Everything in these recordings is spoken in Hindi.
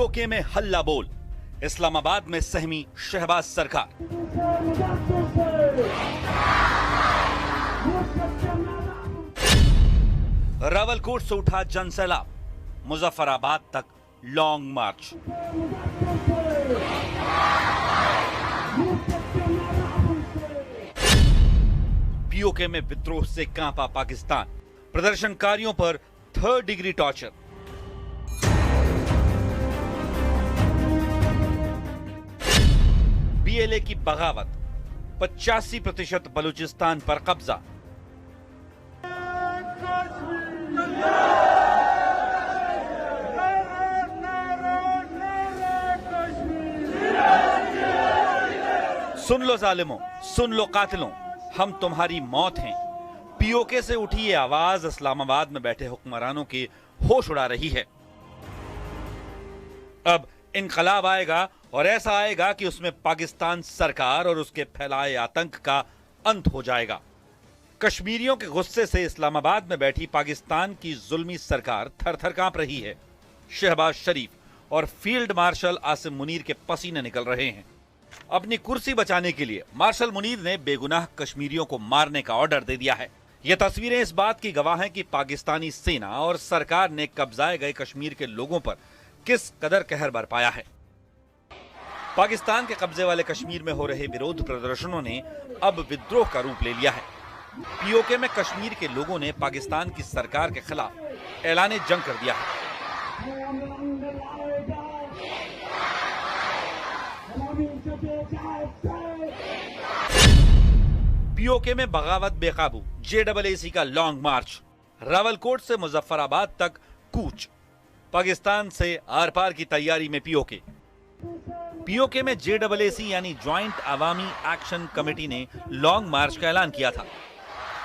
पीओके में हल्ला बोल, इस्लामाबाद में सहमी शहबाज सरकार। रावलकोट से उठा जनसैलाब, मुजफ्फराबाद तक लॉन्ग मार्च। पीओके में विद्रोह से कांपा पाकिस्तान, प्रदर्शनकारियों पर 3rd डिग्री टॉर्चर। बीएलए की बगावत, 85% बलूचिस्तान पर कब्जा। सुन लो जालिमों, सुन लो कातिलों, हम तुम्हारी मौत हैं। पीओके से उठी ये आवाज इस्लामाबाद में बैठे हुक्मरानों के होश उड़ा रही है। अब इनकलाब आएगा और ऐसा आएगा कि उसमें पाकिस्तान सरकार और उसके फैलाए आतंक का अंत हो जाएगा। कश्मीरियों के गुस्से से इस्लामाबाद में बैठी पाकिस्तान की जुल्मी सरकार थर-थर कांप रही है। शहबाज शरीफ और फील्ड मार्शल आसिम मुनीर के पसीने निकल रहे हैं। अपनी कुर्सी बचाने के लिए मार्शल मुनीर ने बेगुनाह कश्मीरियों को मारने का ऑर्डर दे दिया है। ये तस्वीरें इस बात की गवाह हैं कि पाकिस्तानी सेना और सरकार ने कब्जाए गए कश्मीर के लोगों पर किस कदर कहर बरपाया है। पाकिस्तान के कब्जे वाले कश्मीर में हो रहे विरोध प्रदर्शनों ने अब विद्रोह का रूप ले लिया है। पीओके में कश्मीर के लोगों ने पाकिस्तान की सरकार के खिलाफ ऐलान जंग कर दिया है। पीओके में बगावत बेकाबू, जेडबलएसी का लॉन्ग मार्च। रावलकोट से मुजफ्फराबाद तक कूच, पाकिस्तान से आर पार की तैयारी में पीओके। पीओके में जेडबलएसी यानी ज्वाइंट अवामी एक्शन कमेटी ने लॉन्ग मार्च का ऐलान किया था।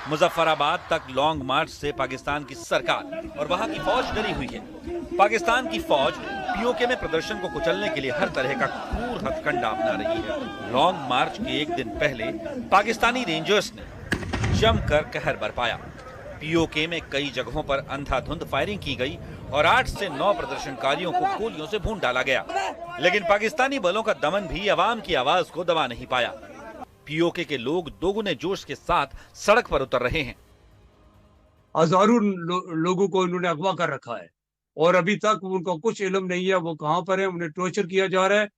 मुजफ्फराबाद तक लॉन्ग मार्च से पाकिस्तान की सरकार और वहां की फौज डरी हुई है। पाकिस्तान की फौज पीओके में प्रदर्शन को कुचलने के लिए हर तरह का क्रूर हथकंडा अपना रही है। लॉन्ग मार्च के एक दिन पहले पाकिस्तानी रेंजर्स ने जमकर कहर बरपाया। पीओके में कई जगहों पर अंधाधुंध फायरिंग की गई और 8 से 9 प्रदर्शनकारियों को गोलियों से भून डाला गया। लेकिन पाकिस्तानी बलों का दमन भी अवाम की आवाज को दबा नहीं पाया। पीओके के लोग दोगुने जोश के साथ सड़क पर उतर रहे हैं। हजारों लोगों को उन्होंने अगवा कर रखा है और अभी तक उनका कुछ इल्म नहीं है वो कहां पर है। उन्हें टॉर्चर किया जा रहा है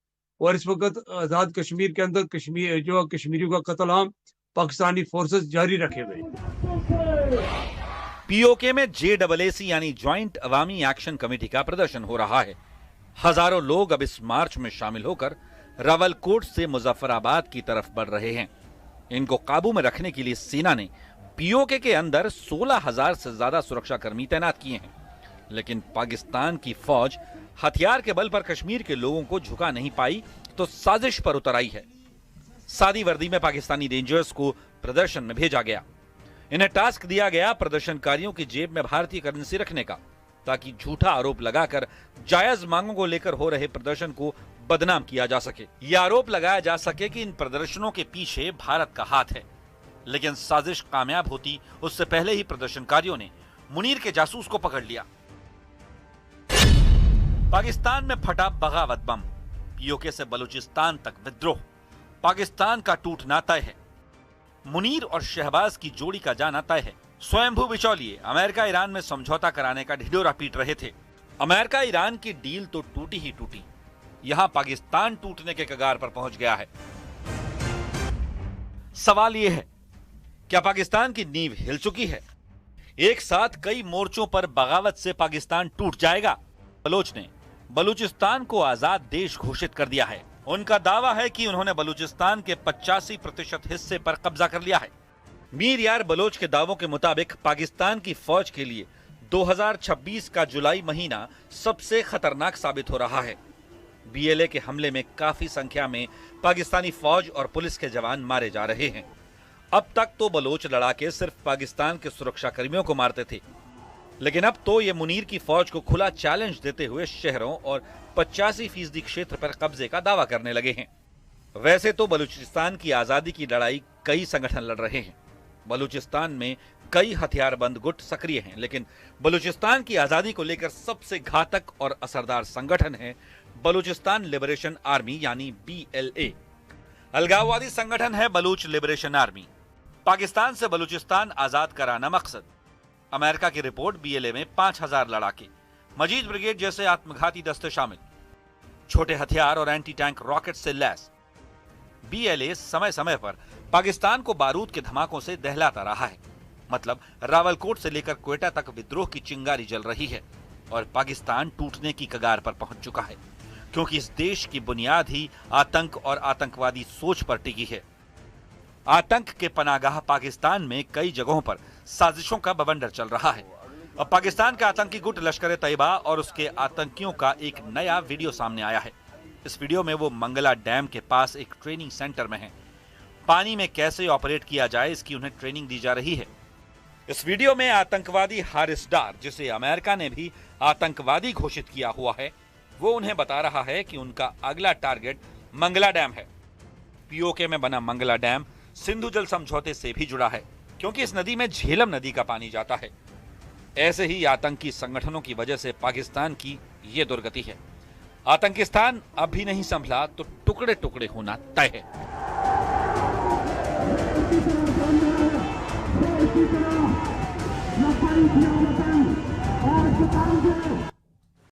और इस वक्त आजाद कश्मीर के अंदर कश्मीरियों का कत्ल-आम पाकिस्तानी फोर्सेस जारी रखे हुए। पीओके में जेडबलएसी यानी ज्वाइंट अवामी एक्शन कमेटी का प्रदर्शन हो रहा है। हजारों लोग अब इस मार्च में शामिल होकर रावलकोट से मुजफ्फराबाद की तरफ बढ़ रहे हैं। इनको काबू में रखने के लिए सेना ने पीओके के अंदर 16,000 से ज्यादा सुरक्षाकर्मी तैनात किए हैं। लेकिन पाकिस्तान की फौज हथियार के बल पर कश्मीर के लोगों को झुका नहीं पाई तो साजिश पर उतर आई है। सादी वर्दी में पाकिस्तानी रेंजर्स को प्रदर्शन में भेजा गया। इन्हें टास्क दिया गया प्रदर्शनकारियों की जेब में भारतीय करेंसी रखने का, ताकि झूठा आरोप लगाकर जायज मांगों को लेकर हो रहे प्रदर्शन को बदनाम किया जा सके। यह आरोप लगाया जा सके कि इन प्रदर्शनों के पीछे भारत का हाथ है। लेकिन साजिश कामयाब होती उससे पहले ही प्रदर्शनकारियों ने मुनीर के जासूस को पकड़ लिया। पाकिस्तान में फटा बगावत बम, पीओके से बलूचिस्तान तक विद्रोह, पाकिस्तान का टूटना तय है। मुनीर और शहबाज की जोड़ी का जाना तय है। स्वयंभू बिचौलिए अमेरिका ईरान में समझौता कराने का ढिढोरा पीट रहे थे। अमेरिका ईरान की डील तो टूटी ही टूटी, यहां पाकिस्तान टूटने के कगार पर पहुंच गया है। सवाल यह है, क्या पाकिस्तान की नींव हिल चुकी है? एक साथ कई मोर्चों पर बगावत से पाकिस्तान टूट जाएगा? बलोच ने बलूचिस्तान को आजाद देश घोषित कर दिया है। उनका दावा है कि उन्होंने बलूचिस्तान के 85% हिस्से पर कब्जा कर लिया है। मीर यार बलोच के दावों के मुताबिक पाकिस्तान की फौज के लिए 2026 का जुलाई महीना सबसे खतरनाक साबित हो रहा है। बीएलए के हमले में काफी संख्या में पाकिस्तानी फौज और पुलिस के जवान मारे जा रहे हैं। अब तक तो बलोच लड़ाके सिर्फ पाकिस्तान के सुरक्षा कर्मियों को मारते थे, लेकिन अब तो ये मुनीर की फौज को खुला चैलेंज देते हुए शहरों और 85% क्षेत्र पर कब्जे का दावा करने लगे हैं। वैसे तो बलूचिस्तान की आजादी की लड़ाई कई संगठन लड़ रहे हैं। बलूचिस्तान में कई हथियारबंद गुट सक्रिय हैं, लेकिन बलूचिस्तान की आजादी को लेकर सबसे घातक और असरदार संगठन है बलूचिस्तान लिबरेशन आर्मी यानी BLA। अलगाववादी संगठन है बलूच लिबरेशन आर्मी। पाकिस्तान से बलूचिस्तान आजाद कराना मकसद। अमेरिका की रिपोर्ट, BLA में 5000 लड़ाके, मजीद ब्रिगेड जैसे आत्मघाती दस्ते शामिल, छोटे हथियार और एंटी टैंक रॉकेट से लैस। BLA समय समय पर पाकिस्तान को बारूद के धमाकों से दहलाता रहा है। मतलब रावलकोट से लेकर क्वेटा तक विद्रोह की चिंगारी जल रही है और पाकिस्तान टूटने की कगार पर पहुंच चुका है, क्योंकि इस देश की बुनियाद ही आतंक और आतंकवादी सोच पर टिकी है। आतंक के पनागाह पाकिस्तान में कई जगहों पर साजिशों का बवंडर चल रहा है। अब पाकिस्तान का आतंकी गुट लश्कर-ए-तैयबा और उसके आतंकियों का एक नया वीडियो सामने आया है। इस वीडियो में वो मंगला डैम के पास एक ट्रेनिंग सेंटर में हैं। पानी में कैसे ऑपरेट किया जाए इसकी उन्हें ट्रेनिंग दी जा रही है। इस वीडियो में आतंकवादी हारिस डार, जिसे अमेरिका ने भी आतंकवादी घोषित किया हुआ है, वो उन्हें बता रहा है कि उनका अगला टारगेट मंगला डैम है। POK में बना मंगला डैम सिंधु जल समझौते से भी जुड़ा है, क्योंकि इस नदी में झेलम नदी का पानी जाता है। ऐसे ही आतंकी संगठनों की वजह से पाकिस्तान की ये दुर्गति है। आतंकिस्तान अब भी नहीं संभला तो टुकड़े टुकड़े होना तय है।